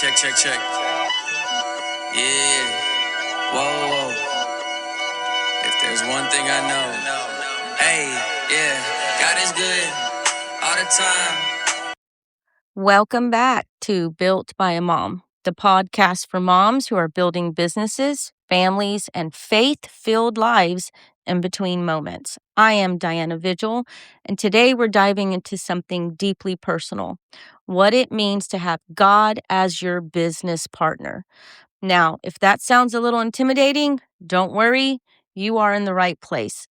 check, check, check. Yeah. Whoa, whoa. If there's one thing I know, hey, yeah, God is good all the time. Welcome back to Built by a Mom, the podcast for moms who are building businesses, families, and faith-filled lives in between moments. I am Diana Vigil, and today we're diving into something deeply personal, what it means to have God as your business partner. Now, if that sounds a little intimidating, don't worry, you are in the right place.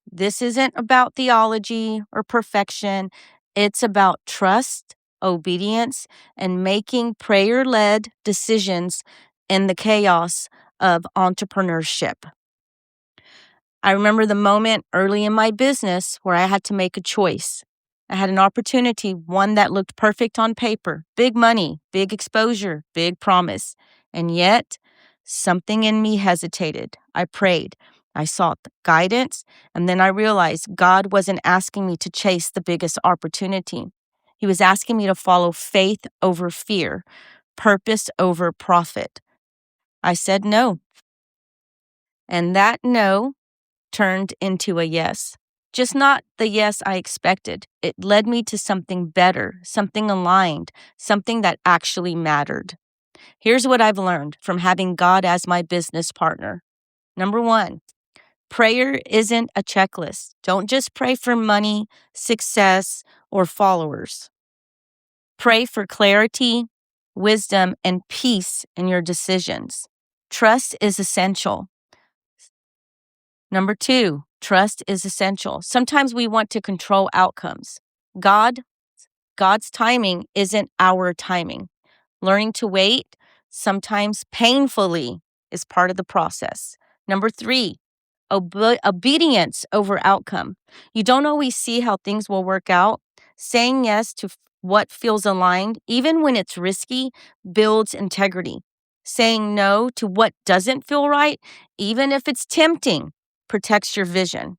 This isn't about theology or perfection. It's about trust, obedience, and making prayer-led decisions in the chaos of entrepreneurship. I remember the moment early in my business where I had to make a choice. I had an opportunity, one that looked perfect on paper, big money, big exposure, big promise. And yet, something in me hesitated. I prayed. I sought guidance. And then I realized God wasn't asking me to chase the biggest opportunity. He was asking me to follow faith over fear, purpose over profit. I said no. And that no turned into a yes. Just not the yes I expected. It led me to something better, something aligned, something that actually mattered. Here's what I've learned from having God as my business partner. Number one, prayer isn't a checklist. Don't just pray for money, success, or followers. Pray for clarity, wisdom, and peace in your decisions. Trust is essential. Number two, trust is essential. Sometimes we want to control outcomes. God's timing isn't our timing. Learning to wait, sometimes painfully, is part of the process. Number three, obedience over outcome. You don't always see how things will work out. Saying yes to what feels aligned, even when it's risky, builds integrity. Saying no to what doesn't feel right, even if it's tempting, protects your vision.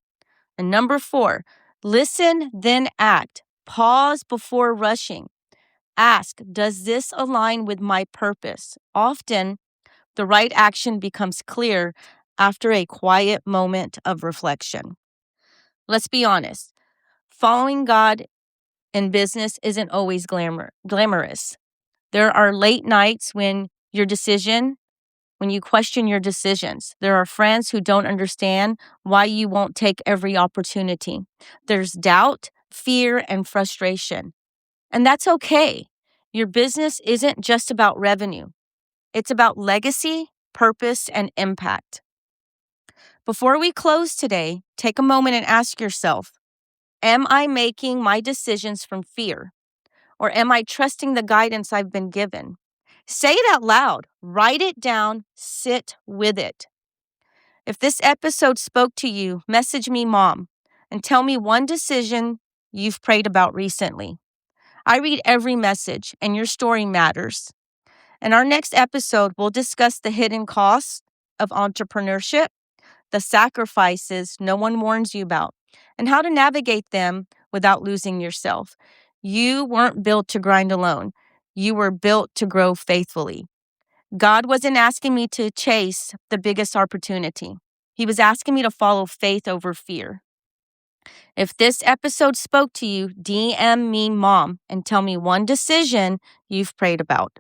And number four, listen, then act. Pause before rushing. Ask, does this align with my purpose? Often, the right action becomes clear after a quiet moment of reflection. Let's be honest. Following God in business isn't always glamorous. There are late nights when you question your decisions. There are friends who don't understand why you won't take every opportunity. There's doubt, fear, and frustration. And that's okay. Your business isn't just about revenue. It's about legacy, purpose, and impact. Before we close today, take a moment and ask yourself, am I making my decisions from fear? Or am I trusting the guidance I've been given? Say it out loud. Write it down. Sit with it. If this episode spoke to you, message me, Mom, and tell me one decision you've prayed about recently. I read every message, and your story matters. In our next episode, we'll discuss the hidden costs of entrepreneurship, the sacrifices no one warns you about, and how to navigate them without losing yourself. You weren't built to grind alone. You were built to grow faithfully. God wasn't asking me to chase the biggest opportunity. He was asking me to follow faith over fear. If this episode spoke to you, DM me, Mom, and tell me one decision you've prayed about.